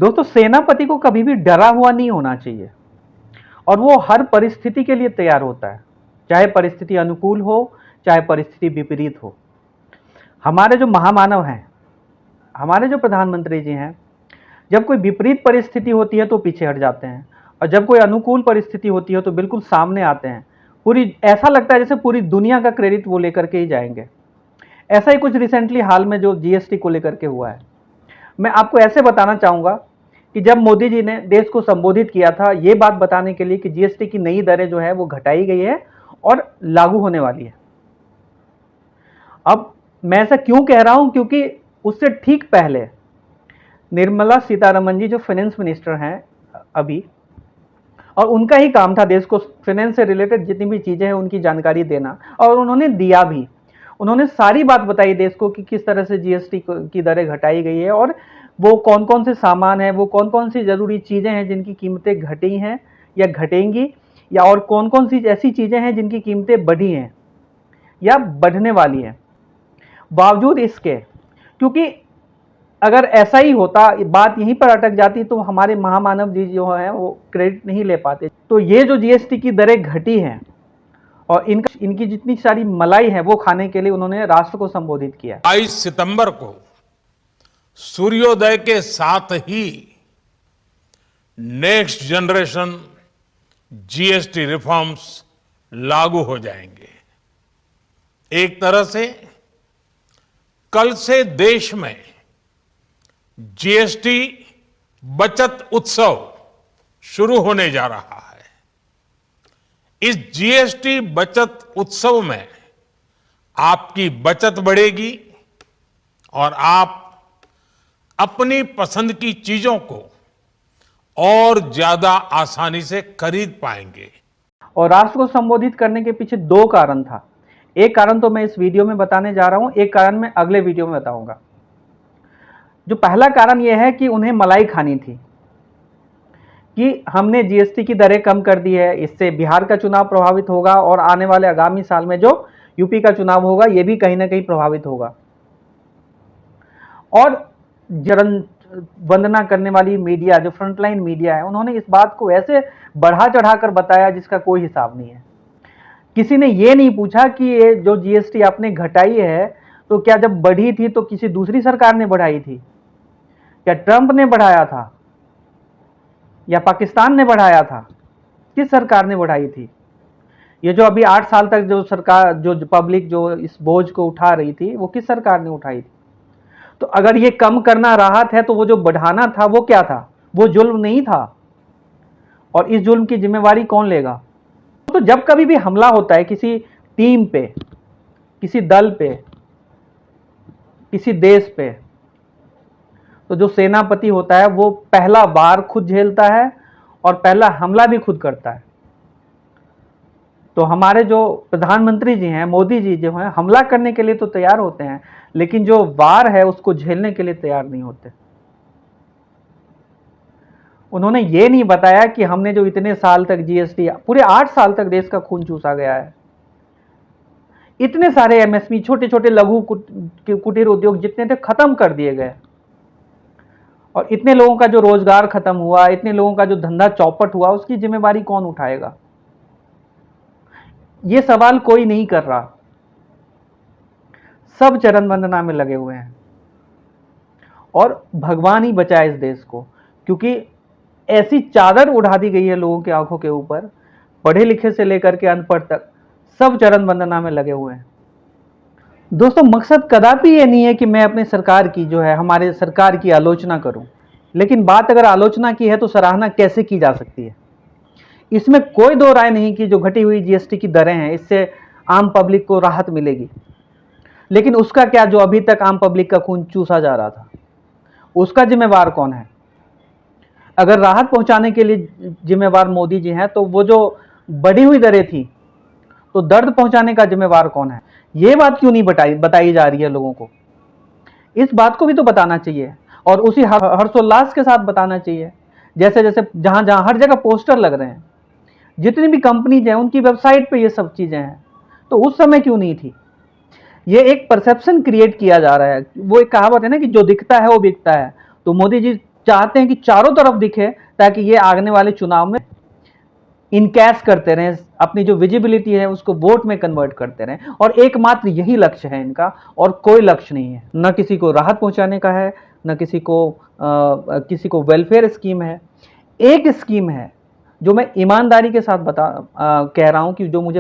दोस्तों, सेनापति को कभी भी डरा हुआ नहीं होना चाहिए और वो हर परिस्थिति के लिए तैयार होता है, चाहे परिस्थिति अनुकूल हो, चाहे परिस्थिति विपरीत हो। हमारे जो महामानव हैं, हमारे जो प्रधानमंत्री जी हैं, जब कोई विपरीत परिस्थिति होती है तो पीछे हट जाते हैं और जब कोई अनुकूल परिस्थिति होती है तो बिल्कुल सामने आते हैं। पूरी ऐसा लगता है जैसे पूरी दुनिया का क्रेडिट वो लेकर के ही जाएंगे। ऐसा ही कुछ रिसेंटली हाल में जो जीएसटी को लेकर के हुआ है, मैं आपको ऐसे बताना चाहूँगा कि जब मोदी जी ने देश को संबोधित किया था ये बात बताने के लिए कि जीएसटी की नई दरें जो है वो घटाई गई है और लागू होने वाली है। अब मैं ऐसा क्यों कह रहा हूं, क्योंकि उससे ठीक पहले निर्मला सीतारमण जी जो फाइनेंस मिनिस्टर हैं अभी, और उनका ही काम था देश को फाइनेंस से रिलेटेड जितनी भी चीजें हैं उनकी जानकारी देना, और उन्होंने दिया भी। उन्होंने सारी बात बताई देश को कि किस तरह से जीएसटी की दरें घटाई गई है और वो कौन कौन से सामान हैं, वो कौन कौन सी जरूरी चीजें हैं जिनकी कीमतें घटी हैं या घटेंगी, या और कौन कौन सी ऐसी चीजें हैं जिनकी कीमतें बढ़ी हैं या बढ़ने वाली हैं। बावजूद इसके, क्योंकि अगर ऐसा ही होता, बात यहीं पर अटक जाती, तो हमारे महामानव जी जो हैं वो क्रेडिट नहीं ले पाते। तो ये जो जीएसटी की दरें घटी हैं और इनकी जितनी सारी मलाई है वो खाने के लिए उन्होंने राष्ट्र को संबोधित किया। 22 सितंबर को सूर्योदय के साथ ही नेक्स्ट जनरेशन जीएसटी रिफॉर्म्स लागू हो जाएंगे। एक तरह से कल से देश में जीएसटी बचत उत्सव शुरू होने जा रहा है। इस जीएसटी बचत उत्सव में आपकी बचत बढ़ेगी और आप अपनी पसंद की चीजों को और ज्यादा आसानी से खरीद पाएंगे। और राष्ट्र को संबोधित करने के पीछे दो कारण था। एक कारण तो मैं इस वीडियो में बताने जा रहा हूं, एक कारण मैं अगले वीडियो में बताऊंगा। जो पहला कारण यह है कि उन्हें मलाई खानी थी कि हमने जीएसटी की दरें कम कर दी है, इससे बिहार का चुनाव प्रभावित होगा और आने वाले आगामी साल में जो यूपी का चुनाव होगा यह भी कहीं ना कहीं प्रभावित होगा। और जन वंदना करने वाली मीडिया, जो फ्रंटलाइन मीडिया है, उन्होंने इस बात को ऐसे बढ़ा चढ़ाकर बताया जिसका कोई हिसाब नहीं है। किसी ने ये नहीं पूछा कि ये जो जीएसटी आपने घटाई है तो क्या जब बढ़ी थी तो किसी दूसरी सरकार ने बढ़ाई थी, क्या ट्रंप ने बढ़ाया था या पाकिस्तान ने बढ़ाया था, किस सरकार ने बढ़ाई थी? ये जो अभी 8 साल तक जो सरकार, जो पब्लिक जो इस बोझ को उठा रही थी, वो किस सरकार ने उठाई थी? तो अगर ये कम करना राहत है तो वो जो बढ़ाना था वो क्या था? वो जुल्म नहीं था। और इस जुल्म की जिम्मेवारी कौन लेगा? तो जब कभी भी हमला होता है किसी टीम पे, किसी दल पे, किसी देश पे, तो जो सेनापति होता है वो पहला वार खुद झेलता है और पहला हमला भी खुद करता है। तो हमारे जो प्रधानमंत्री जी हैं, मोदी जी जो हैं, हमला करने के लिए तो तैयार होते हैं, लेकिन जो वार है उसको झेलने के लिए तैयार नहीं होते। उन्होंने ये नहीं बताया कि हमने जो इतने साल तक जीएसटी, पूरे 8 साल तक देश का खून चूसा गया है, इतने सारे एमएसपी, छोटे छोटे लघु कुटीर उद्योग जितने थे खत्म कर दिए गए, और इतने लोगों का जो रोजगार खत्म हुआ, इतने लोगों का जो धंधा चौपट हुआ, उसकी जिम्मेवारी कौन उठाएगा? ये सवाल कोई नहीं कर रहा। सब चरण वंदना में लगे हुए हैं और भगवान ही बचाए इस देश को, क्योंकि ऐसी चादर उड़ा दी गई है लोगों की आंखों के ऊपर, पढ़े लिखे से लेकर के अनपढ़ तक सब चरण वंदना में लगे हुए हैं। दोस्तों, मकसद कदापि ये नहीं है कि मैं अपनी सरकार की, जो है हमारे सरकार की, आलोचना करूं, लेकिन बात अगर आलोचना की है तो सराहना कैसे की जा सकती है, इसमें कोई दो राय नहीं कि जो घटी हुई जीएसटी की दरें हैं इससे आम पब्लिक को राहत मिलेगी। लेकिन उसका क्या, जो अभी तक आम पब्लिक का खून चूसा जा रहा था, उसका जिम्मेवार कौन है? अगर राहत पहुंचाने के लिए जिम्मेवार मोदी जी हैं, तो वो जो बढ़ी हुई दरें थी, तो दर्द पहुंचाने का जिम्मेवार कौन है? ये बात क्यों नहीं बताई जा रही है लोगों को? इस बात को भी तो बताना चाहिए और उसी हर्षोल्लास के साथ बताना चाहिए। जैसे जैसे जहां जहां हर जगह पोस्टर लग रहे हैं, जितनी भी कंपनीज हैं उनकी वेबसाइट पे ये सब चीजें हैं, तो उस समय क्यों नहीं थी? ये एक परसेप्शन क्रिएट किया जा रहा है। वो एक कहावत है ना कि जो दिखता है वो बिकता है। तो मोदी जी चाहते हैं कि चारों तरफ दिखे, ताकि ये आने वाले चुनाव में इनकैश करते रहें, अपनी जो विजिबिलिटी है उसको वोट में कन्वर्ट करते रहें। और एकमात्र यही लक्ष्य है इनका, और कोई लक्ष्य नहीं है। न किसी को राहत पहुंचाने का है, न किसी को वेलफेयर स्कीम है। एक स्कीम है जो मैं ईमानदारी के साथ कह रहा हूं कि जो मुझे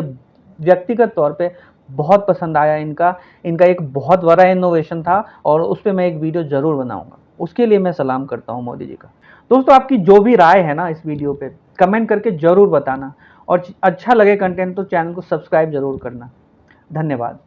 व्यक्तिगत तौर पे बहुत पसंद आया, इनका एक बहुत बड़ा इनोवेशन था, और उस पर मैं एक वीडियो जरूर बनाऊंगा। उसके लिए मैं सलाम करता हूं मोदी जी का। दोस्तों, आपकी जो भी राय है ना इस वीडियो पे, कमेंट करके जरूर बताना, और अच्छा लगे कंटेंट तो चैनल को सब्सक्राइब जरूर करना। धन्यवाद।